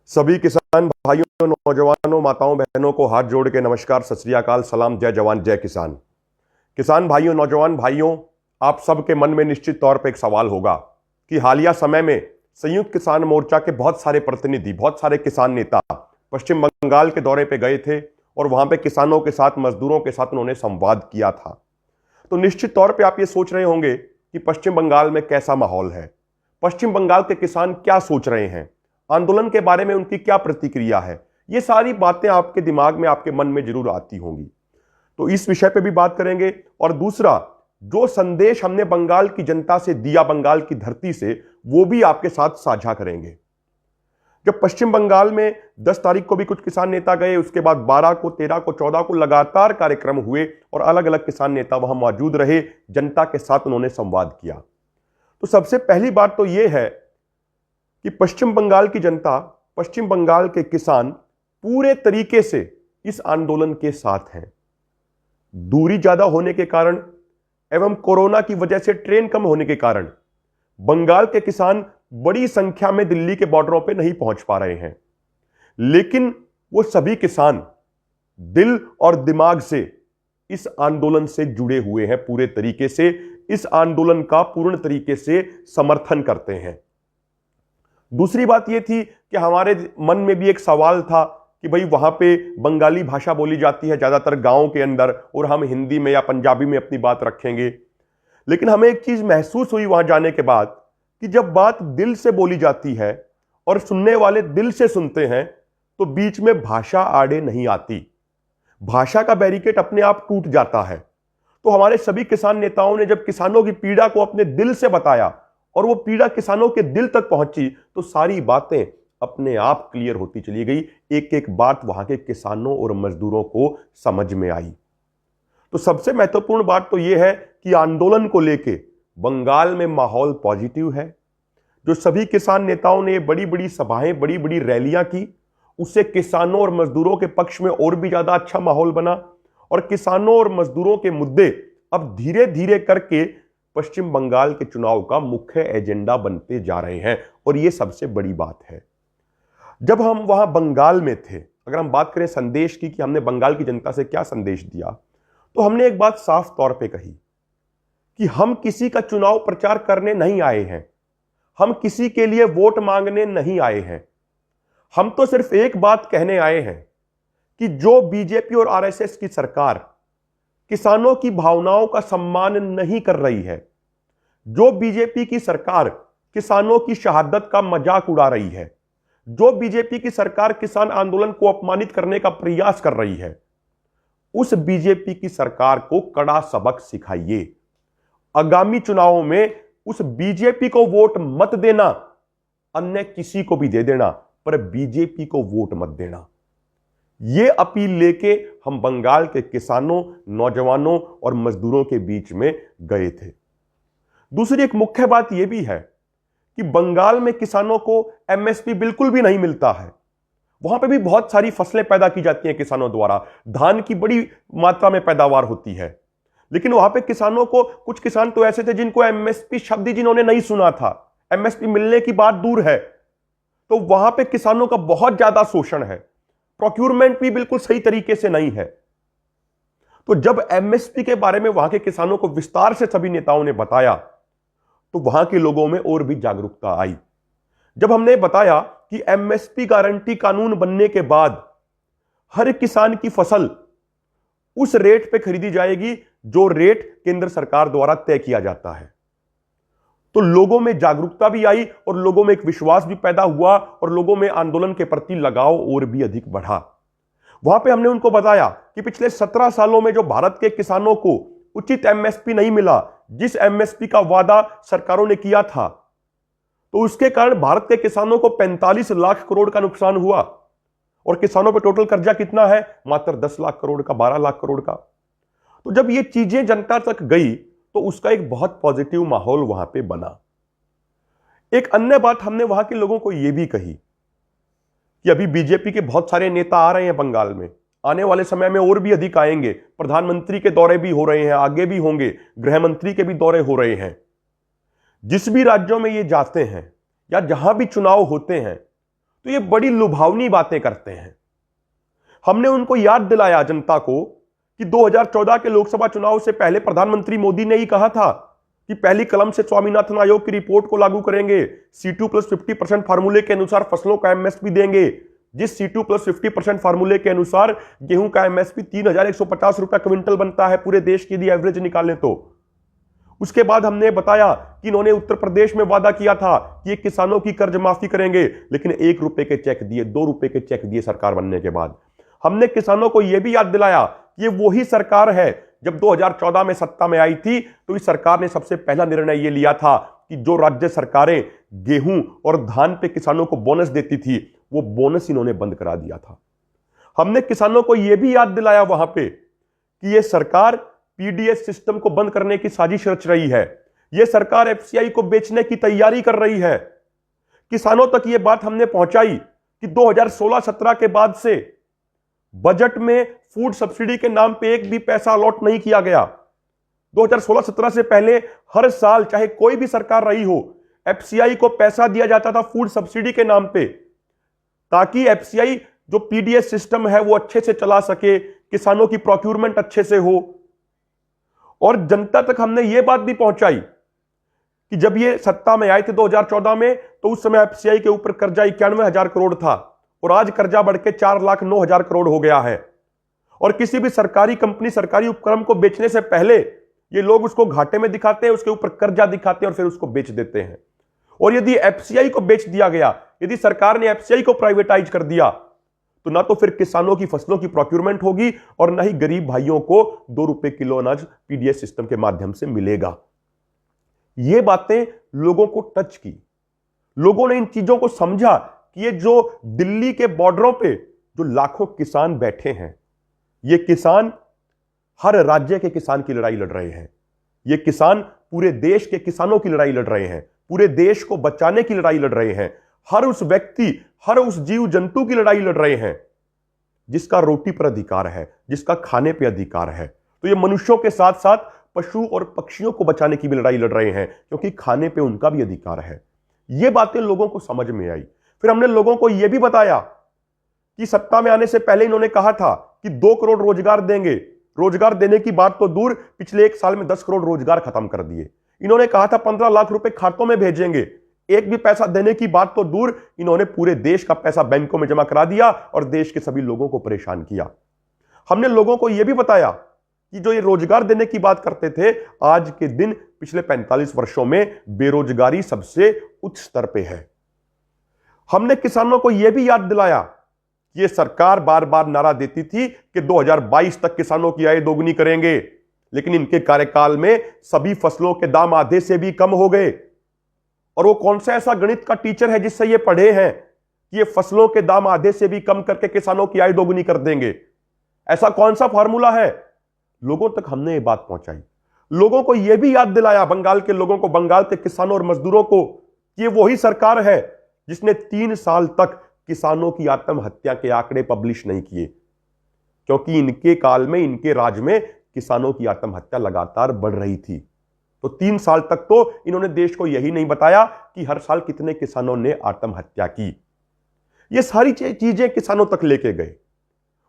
सभी किसान भाइयों, नौजवानों, माताओं, बहनों को हाथ जोड़ के नमस्कार, सत श्री अकाल, सलाम, जय जवान जय किसान। किसान भाइयों, नौजवान भाइयों, आप सबके मन में निश्चित तौर पे एक सवाल होगा कि हालिया समय में संयुक्त किसान मोर्चा के बहुत सारे प्रतिनिधि, बहुत सारे किसान नेता पश्चिम बंगाल के दौरे पे गए थे और वहां पे किसानों के साथ, मजदूरों के साथ उन्होंने संवाद किया था। तो निश्चित तौर पे आप ये सोच रहे होंगे कि पश्चिम बंगाल में कैसा माहौल है, पश्चिम बंगाल के किसान क्या सोच रहे हैं, आंदोलन के बारे में उनकी क्या प्रतिक्रिया है। ये सारी बातें आपके दिमाग में, आपके मन में जरूर आती होंगी। तो इस विषय पे भी बात करेंगे। और दूसरा, जो संदेश हमने बंगाल की जनता से दिया, बंगाल की धरती से, वो भी आपके साथ साझा करेंगे। जब पश्चिम बंगाल में 10 तारीख को भी कुछ किसान नेता गए, उसके बाद 12 को, 13 को, 14 को लगातार कार्यक्रम हुए और अलग अलग किसान नेता वहां मौजूद रहे, जनता के साथ उन्होंने संवाद किया। तो सबसे पहली बात तो यह है कि पश्चिम बंगाल की जनता, पश्चिम बंगाल के किसान पूरे तरीके से इस आंदोलन के साथ हैं। दूरी ज्यादा होने के कारण एवं कोरोना की वजह से ट्रेन कम होने के कारण बंगाल के किसान बड़ी संख्या में दिल्ली के बॉर्डरों पर नहीं पहुंच पा रहे हैं, लेकिन वो सभी किसान दिल और दिमाग से इस आंदोलन से जुड़े हुए हैं, पूरे तरीके से इस आंदोलन का पूर्ण तरीके से समर्थन करते हैं। दूसरी बात यह थी कि हमारे मन में भी एक सवाल था कि भाई वहां पे बंगाली भाषा बोली जाती है ज्यादातर गांव के अंदर, और हम हिंदी में या पंजाबी में अपनी बात रखेंगे। लेकिन हमें एक चीज महसूस हुई वहां जाने के बाद कि जब बात दिल से बोली जाती है और सुनने वाले दिल से सुनते हैं, तो बीच में भाषा आड़े नहीं आती, भाषा का बैरिकेड अपने आप टूट जाता है। तो हमारे सभी किसान नेताओं ने जब किसानों की पीड़ा को अपने दिल से बताया और वो पीड़ा किसानों के दिल तक पहुंची, तो सारी बातें अपने आप क्लियर होती चली गई। एक एक बात वहां के किसानों और मजदूरों को समझ में आई। तो सबसे महत्वपूर्ण बात तो यह है कि आंदोलन को लेके बंगाल में माहौल पॉजिटिव है। जो सभी किसान नेताओं ने बड़ी बड़ी सभाएं, बड़ी बड़ी रैलियां की, उससे किसानों और मजदूरों के पक्ष में और भी ज्यादा अच्छा माहौल बना और किसानों और मजदूरों के मुद्दे अब धीरे धीरे करके पश्चिम बंगाल के चुनाव का मुख्य एजेंडा बनते जा रहे हैं। और यह सबसे बड़ी बात है। जब हम वहां बंगाल में थे, अगर हम बात करें संदेश की कि हमने बंगाल की जनता से क्या संदेश दिया, तो हमने एक बात साफ तौर पे कही कि हम किसी का चुनाव प्रचार करने नहीं आए हैं, हम किसी के लिए वोट मांगने नहीं आए हैं। हम तो सिर्फ एक बात कहने आए हैं कि जो बीजेपी और आरएसएस की सरकार किसानों की भावनाओं का सम्मान नहीं कर रही है, जो बीजेपी की सरकार किसानों की शहादत का मजाक उड़ा रही है, जो बीजेपी की सरकार किसान आंदोलन को अपमानित करने का प्रयास कर रही है, उस बीजेपी की सरकार को कड़ा सबक सिखाइए। आगामी चुनावों में उस बीजेपी को वोट मत देना, अन्य किसी को भी दे देना, पर बीजेपी को वोट मत देना। यह अपील लेके हम बंगाल के किसानों, नौजवानों और मजदूरों के बीच में गए थे। दूसरी एक मुख्य बात यह भी है कि बंगाल में किसानों को एमएसपी बिल्कुल भी नहीं मिलता है। वहां पे भी बहुत सारी फसलें पैदा की जाती हैं किसानों द्वारा, धान की बड़ी मात्रा में पैदावार होती है, लेकिन वहां पे किसानों को, कुछ किसान तो ऐसे थे जिनको एमएसपी शब्द ही जिन्होंने नहीं सुना था, एमएसपी मिलने की बात दूर है। तो वहां पे किसानों का बहुत ज्यादा शोषण है, प्रोक्यूरमेंट भी बिल्कुल सही तरीके से नहीं है। तो जब एमएसपी के बारे में वहां के किसानों को विस्तार से सभी नेताओं ने बताया, तो वहां के लोगों में और भी जागरूकता आई। जब हमने बताया कि एमएसपी गारंटी कानून बनने के बाद हर किसान की फसल उस रेट पे खरीदी जाएगी जो रेट केंद्र सरकार द्वारा तय किया जाता है, तो लोगों में जागरूकता भी आई और लोगों में एक विश्वास भी पैदा हुआ और लोगों में आंदोलन के प्रति लगाव और भी अधिक बढ़ा। वहां पे हमने उनको बताया कि पिछले 17 सालों में जो भारत के किसानों को उचित एमएसपी नहीं मिला, जिस एमएसपी का वादा सरकारों ने किया था, तो उसके कारण भारत के किसानों को 45 लाख करोड़ का नुकसान हुआ और किसानों पर टोटल कर्जा कितना है, मात्र 10 लाख करोड़ का, 12 लाख करोड़ का। तो जब ये चीजें जनता तक गई तो उसका एक बहुत पॉजिटिव माहौल वहां पे बना। एक अन्य बात हमने वहां के लोगों को यह भी कही कि अभी बीजेपी के बहुत सारे नेता आ रहे हैं बंगाल में, आने वाले समय में और भी अधिक आएंगे, प्रधानमंत्री के दौरे भी हो रहे हैं, आगे भी होंगे, गृह मंत्री के भी दौरे हो रहे हैं। जिस भी राज्यों में ये जाते हैं या जहां भी चुनाव होते हैं, तो ये बड़ी लुभावनी बातें करते हैं। हमने उनको याद दिलाया जनता को कि 2014 के लोकसभा चुनाव से पहले प्रधानमंत्री मोदी ने ही कहा था कि पहली कलम से स्वामीनाथन आयोग की रिपोर्ट को लागू करेंगे, C2+50% फार्मूले के अनुसार फसलों का एमएसपी देंगे। जिस C2+50% फार्मूले के अनुसार गेहूं का एमएसपी 3,150 रुपए क्विंटल बनता है पूरे देश की यदि एवरेज निकालें तो। उसके बाद हमने बताया कि इन्होंने उत्तर प्रदेश में वादा किया था कि ये किसानों की कर्ज माफी करेंगे, लेकिन 1 रुपए के चेक दिए, 2 रुपए के चेक दिए सरकार बनने के बाद। हमने किसानों को यह भी याद दिलाया कि ये वही सरकार है जब 2014 में सत्ता में आई थी तो इस सरकार ने सबसे पहला निर्णय यह लिया था कि जो राज्य सरकारें गेहूं और धान पे किसानों को बोनस देती थी वो बोनस इन्होंने बंद करा दिया था। हमने किसानों को यह भी याद दिलाया वहां पे कि यह सरकार पीडीएस सिस्टम को बंद करने की साजिश रच रही है, यह सरकार एफसीआई को बेचने की तैयारी कर रही है। किसानों तक यह बात हमने पहुंचाई कि 2016-17 के बाद से बजट में फूड सब्सिडी के नाम पे एक भी पैसा अलॉट नहीं किया गया। 2016-17 से पहले हर साल चाहे कोई भी सरकार रही हो, एफसीआई को पैसा दिया जाता था फूड सब्सिडी के नाम पे, ताकि एफसीआई जो पीडीएस सिस्टम है वो अच्छे से चला सके, किसानों की प्रोक्यूरमेंट अच्छे से हो। और जनता तक हमने ये बात भी पहुंचाई कि जब ये सत्ता में आए थे 2014 में तो उस समय एफसीआई के ऊपर कर्जा 91,000 करोड़ था और आज कर्जा बढ़ के 4,09,000 करोड़ हो गया है। और किसी भी सरकारी कंपनी, सरकारी उपक्रम को बेचने से पहले ये लोग उसको घाटे में दिखाते हैं, उसके ऊपर कर्जा दिखाते हैं और फिर उसको बेच देते हैं। और यदि एफसीआई को बेच दिया गया, यदि सरकार ने एफसीआई को प्राइवेटाइज कर दिया तो ना तो फिर किसानों की फसलों की प्रोक्यूरमेंट होगी और ना ही गरीब भाइयों को 2 रुपए किलो अनाज पीडीएस सिस्टम के माध्यम से मिलेगा। ये बातें लोगों को टच की, लोगों ने इन चीजों को समझा कि ये जो दिल्ली के बॉर्डरों पे जो लाखों किसान बैठे हैं, ये किसान हर राज्य के किसान की लड़ाई लड़ रहे हैं। ये किसान पूरे देश के किसानों की लड़ाई लड़ रहे हैं, पूरे देश को बचाने की लड़ाई लड़ रहे हैं, हर उस व्यक्ति, हर उस जीव जंतु की लड़ाई लड़ रहे हैं जिसका रोटी पर अधिकार है, जिसका खाने पर अधिकार है। तो ये मनुष्यों के साथ साथ पशु और पक्षियों को बचाने की भी लड़ाई लड़ रहे हैं, क्योंकि खाने पे उनका भी अधिकार है। ये बातें लोगों को समझ में आई। फिर हमने लोगों को यह भी बताया कि सत्ता में आने से पहले इन्होंने कहा था कि 2 करोड़ रोजगार देंगे। रोजगार देने की बात तो दूर, पिछले 1 साल में 10 करोड़ रोजगार खत्म कर दिए। इन्होंने कहा था 15 लाख रुपए खातों में भेजेंगे, एक भी पैसा देने की बात तो दूर, इन्होंने पूरे देश का पैसा बैंकों में जमा करा दिया और देश के सभी लोगों को परेशान किया। हमने लोगों को यह भी बताया कि जो ये रोजगार देने की बात करते थे, आज के दिन पिछले 45 वर्षों में बेरोजगारी सबसे उच्च स्तर पे है। हमने किसानों को यह भी याद दिलाया कि ये सरकार बार बार नारा देती थी कि 2022 तक किसानों की आय दोगुनी करेंगे, लेकिन इनके कार्यकाल में सभी फसलों के दाम आधे से भी कम हो गए। और वो कौन सा ऐसा गणित का टीचर है जिससे ये पढ़े हैं कि ये फसलों के दाम आधे से भी कम करके किसानों की आय दोगुनी कर देंगे? ऐसा कौन सा फॉर्मूला है? लोगों तक हमने ये बात पहुंचाई। लोगों को यह भी याद दिलाया, बंगाल के लोगों को, बंगाल के किसानों और मजदूरों को, कि ये वही सरकार है जिसने 3 साल तक किसानों की आत्महत्या के आंकड़े पब्लिश नहीं किए, क्योंकि इनके काल में, इनके राज में किसानों की आत्महत्या लगातार बढ़ रही थी। तो 3 साल तक तो इन्होंने देश को यही नहीं बताया कि हर साल कितने किसानों ने आत्महत्या की। ये सारी चीजें किसानों तक लेके गए।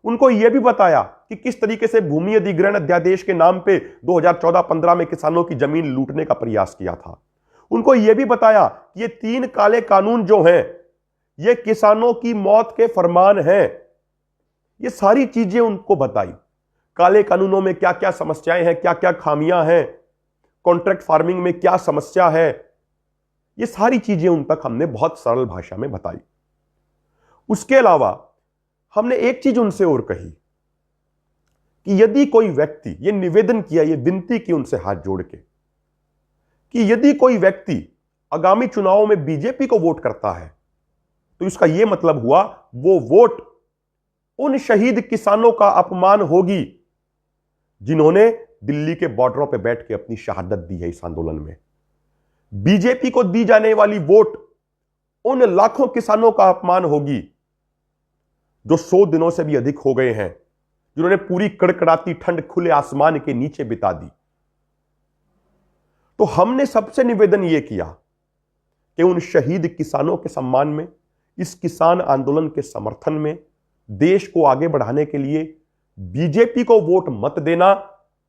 उनको यह भी बताया कि किस तरीके से भूमि अधिग्रहण अध्यादेश के नाम पे 2014-15 में किसानों की जमीन लूटने का प्रयास किया था। उनको यह भी बताया कि ये 3 काले कानून जो हैं, ये किसानों की मौत के फरमान हैं। ये सारी चीजें उनको बताई। काले कानूनों में क्या क्या समस्याएं हैं, क्या क्या खामियां हैं, कॉन्ट्रैक्ट फार्मिंग में क्या समस्या है, ये सारी चीजें उन तक हमने बहुत सरल भाषा में बताई। उसके अलावा हमने एक चीज उनसे और कही कि यदि कोई व्यक्ति, ये निवेदन किया, ये विनती की उनसे हाथ जोड़ के, कि यदि कोई व्यक्ति आगामी चुनावों में बीजेपी को वोट करता है तो इसका यह मतलब हुआ वो वोट उन शहीद किसानों का अपमान होगी जिन्होंने दिल्ली के बॉर्डरों पर बैठ के अपनी शहादत दी है इस आंदोलन में। बीजेपी को दी जाने वाली वोट उन लाखों किसानों का अपमान होगी जो 100 दिनों से भी अधिक हो गए हैं, जिन्होंने पूरी कड़कड़ाती ठंड खुले आसमान के नीचे बिता दी। तो हमने सबसे निवेदन यह किया कि उन शहीद किसानों के सम्मान में इस किसान आंदोलन के समर्थन में देश को आगे बढ़ाने के लिए बीजेपी को वोट मत देना,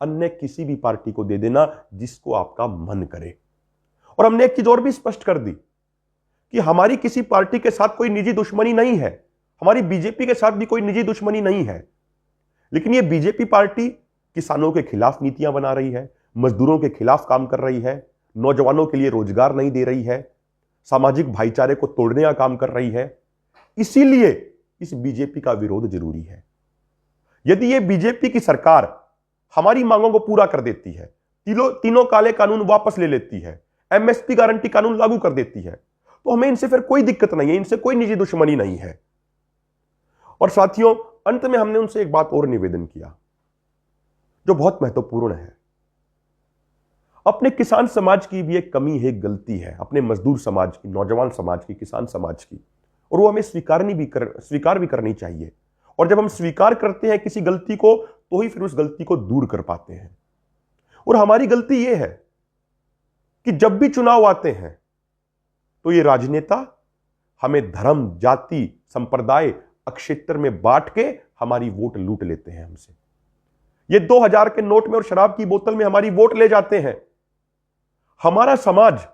अन्य किसी भी पार्टी को दे देना जिसको आपका मन करे। और हमने एक चीज और भी स्पष्ट कर दी कि हमारी किसी पार्टी के साथ कोई निजी दुश्मनी नहीं है, हमारी बीजेपी के साथ भी कोई निजी दुश्मनी नहीं है, लेकिन यह बीजेपी पार्टी किसानों के खिलाफ नीतियां बना रही है, मजदूरों के खिलाफ काम कर रही है, नौजवानों के लिए रोजगार नहीं दे रही है, सामाजिक भाईचारे को तोड़ने का काम कर रही है। इसीलिए इस बीजेपी का विरोध जरूरी है। यदि यह बीजेपी की सरकार हमारी मांगों को पूरा कर देती है, तीनों काले कानून वापस ले लेती है, एमएसपी गारंटी कानून लागू कर देती है, तो हमें इनसे फिर कोई दिक्कत नहीं है, इनसे कोई निजी दुश्मनी नहीं है। और साथियों, अंत में हमने उनसे एक बात और निवेदन किया जो बहुत महत्वपूर्ण है। अपने किसान समाज की भी एक कमी है, एक गलती है, अपने मजदूर समाज की, नौजवान समाज की, किसान समाज की, और वो हमें स्वीकार भी करनी चाहिए। और जब हम स्वीकार करते हैं किसी गलती को, तो ही फिर उस गलती को दूर कर पाते हैं। और हमारी गलती यह है कि जब भी चुनाव आते हैं तो ये राजनेता हमें धर्म, जाति, संप्रदाय, अक्षेत्र में बांट के हमारी वोट लूट लेते हैं हमसे। ये 2000 के नोट में और शराब की बोतल में हमारी वोट ले जाते हैं। हमारा समाज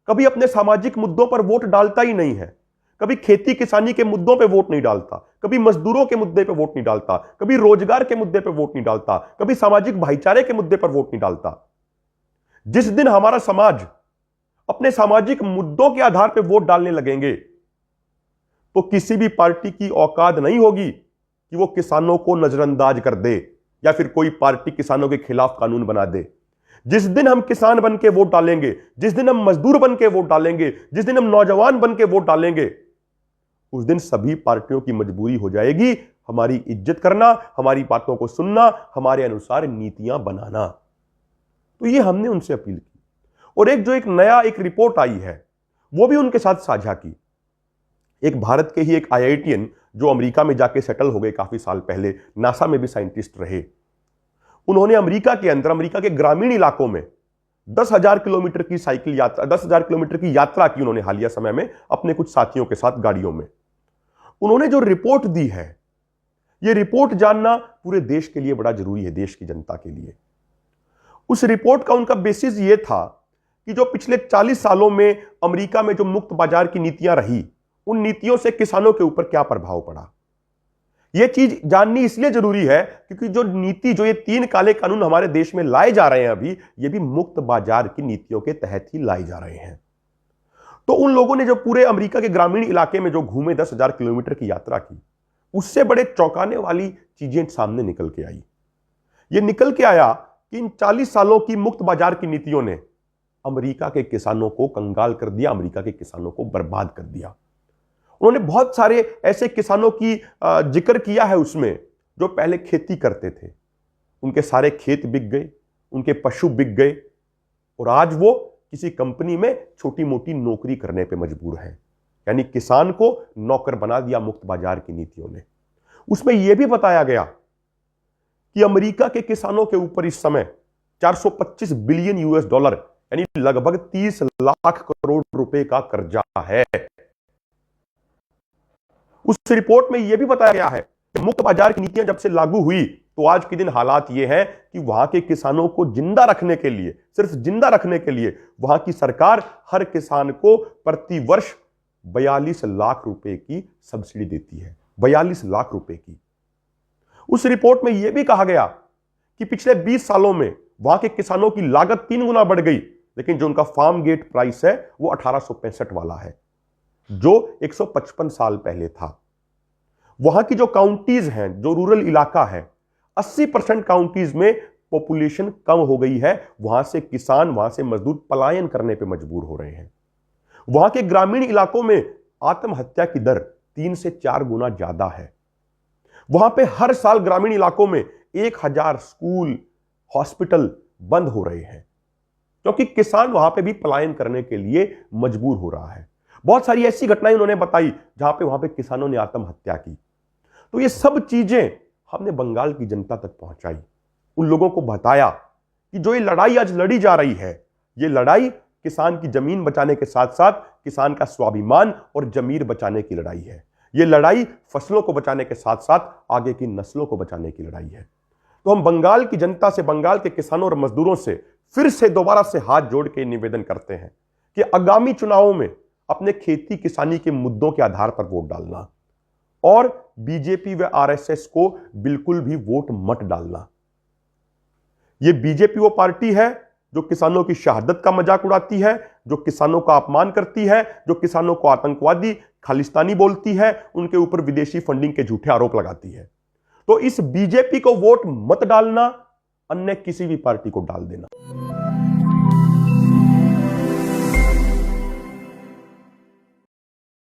कभी अपने सामाजिक मुद्दों पर वोट डालता ही नहीं है, कभी खेती किसानी के मुद्दों पे वोट नहीं डालता, कभी मजदूरों के मुद्दे पे वोट नहीं डालता, कभी रोजगार के मुद्दे पे वोट नहीं डालता, कभी सामाजिक भाईचारे के मुद्दे पर वोट नहीं डालता। जिस दिन हमारा समाज अपने सामाजिक मुद्दों के आधार पर वोट डालने लगेंगे तो किसी भी पार्टी की औकात नहीं होगी कि वो किसानों को नजरअंदाज कर दे या फिर कोई पार्टी किसानों के खिलाफ कानून बना दे। जिस दिन हम किसान बन के वोट डालेंगे, जिस दिन हम मजदूर बन के वोट डालेंगे, जिस दिन हम नौजवान बन के वोट डालेंगे, उस दिन सभी पार्टियों की मजबूरी हो जाएगी हमारी इज्जत करना, हमारी बातों को सुनना, हमारे अनुसार नीतियां बनाना। तो ये हमने उनसे अपील की। और एक नया रिपोर्ट आई है वो भी उनके साथ साझा की। एक भारत के ही एक आईआईटीएन जो अमेरिका में जाके सेटल हो गए काफी साल पहले, नासा में भी साइंटिस्ट रहे, उन्होंने अमेरिका के अंदर, अमेरिका के ग्रामीण इलाकों में 10,000 किलोमीटर की साइकिल यात्रा, 10,000 किलोमीटर की यात्रा की उन्होंने हालिया समय में अपने कुछ साथियों के साथ गाड़ियों में। उन्होंने जो रिपोर्ट दी है, यह रिपोर्ट जानना पूरे देश के लिए बड़ा जरूरी है, देश की जनता के लिए। उस रिपोर्ट का उनका बेसिस यह था कि जो पिछले 40 सालों में अमेरिका में जो मुक्त बाजार की नीतियां रही, उन नीतियों से किसानों के ऊपर क्या प्रभाव पड़ा। यह चीज जाननी इसलिए जरूरी है क्योंकि जो ये 3 काले कानून हमारे देश में लाए जा रहे हैं अभी, ये भी मुक्त बाजार की नीतियों के तहत ही लाए जा रहे हैं। तो उन लोगों ने जो पूरे अमेरिका के ग्रामीण इलाके में जो घूमे, 10,000 किलोमीटर की यात्रा की, उससे बड़े चौंकाने वाली चीजें सामने निकल के आई। ये निकल के आया कि इन 40 सालों की मुक्त बाजार की नीतियों ने अमेरिका के किसानों को कंगाल कर दिया, अमेरिका के किसानों को बर्बाद कर दिया। उन्होंने बहुत सारे ऐसे किसानों की जिक्र किया है उसमें जो पहले खेती करते थे, उनके सारे खेत बिक गए, उनके पशु बिक गए, और आज वो किसी कंपनी में छोटी मोटी नौकरी करने पे मजबूर हैं। यानी किसान को नौकर बना दिया मुक्त बाजार की नीतियों ने। उसमें यह भी बताया गया कि अमेरिका के किसानों के ऊपर इस समय 425 बिलियन यूएस डॉलर यानी लगभग 30 लाख करोड़ रुपए का कर्जा है। उस रिपोर्ट में यह भी बताया गया है कि मुक्त बाजार की नीतियां जब से लागू हुई तो आज के दिन हालात यह है कि वहां के किसानों को जिंदा रखने के लिए, सिर्फ जिंदा रखने के लिए, वहां की सरकार हर किसान को प्रति वर्ष 42 लाख रुपए की सब्सिडी देती है। 42 लाख रुपए की। उस रिपोर्ट में यह भी कहा गया कि पिछले 20 सालों में वहां के किसानों की लागत 3 गुना बढ़ गई, लेकिन जो उनका फार्म गेट प्राइस है वो 1865 वाला है, जो 155 साल पहले था। वहां की जो काउंटीज हैं, जो रूरल इलाका है, 80% काउंटीज में पॉपुलेशन कम हो गई है। वहां से किसान, वहां से मजदूर पलायन करने पे मजबूर हो रहे हैं। वहां के ग्रामीण इलाकों में आत्महत्या की दर 3 से 4 गुना ज्यादा है। वहां पे हर साल ग्रामीण इलाकों में 1000 स्कूल, हॉस्पिटल बंद हो रहे हैं क्योंकि किसान वहां पे भी पलायन करने के लिए मजबूर हो रहा है। बहुत सारी ऐसी घटनाएं उन्होंने बताई जहां पे वहां पे किसानों ने आत्महत्या की। तो ये सब चीजें हमने बंगाल की जनता तक पहुंचाई, उन लोगों को बताया कि जो ये लड़ाई आज लड़ी जा रही है, ये लड़ाई किसान की जमीन बचाने के साथ साथ किसान का स्वाभिमान और जमीर बचाने की लड़ाई है। यह लड़ाई फसलों को बचाने के साथ साथ आगे की नस्लों को बचाने की लड़ाई है। तो हम बंगाल की जनता से, बंगाल के किसानों और मजदूरों से फिर से दोबारा से हाथ जोड़ के निवेदन करते हैं कि आगामी चुनावों में अपने खेती किसानी के मुद्दों के आधार पर वोट डालना और बीजेपी व आरएसएस को बिल्कुल भी वोट मत डालना। यह बीजेपी वो पार्टी है जो किसानों की शहादत का मजाक उड़ाती है, जो किसानों का अपमान करती है, जो किसानों को आतंकवादी, खालिस्तानी बोलती है, उनके ऊपर विदेशी फंडिंग के झूठे आरोप लगाती है। तो इस बीजेपी को वोट मत डालना, अन्य किसी भी पार्टी को डाल देना।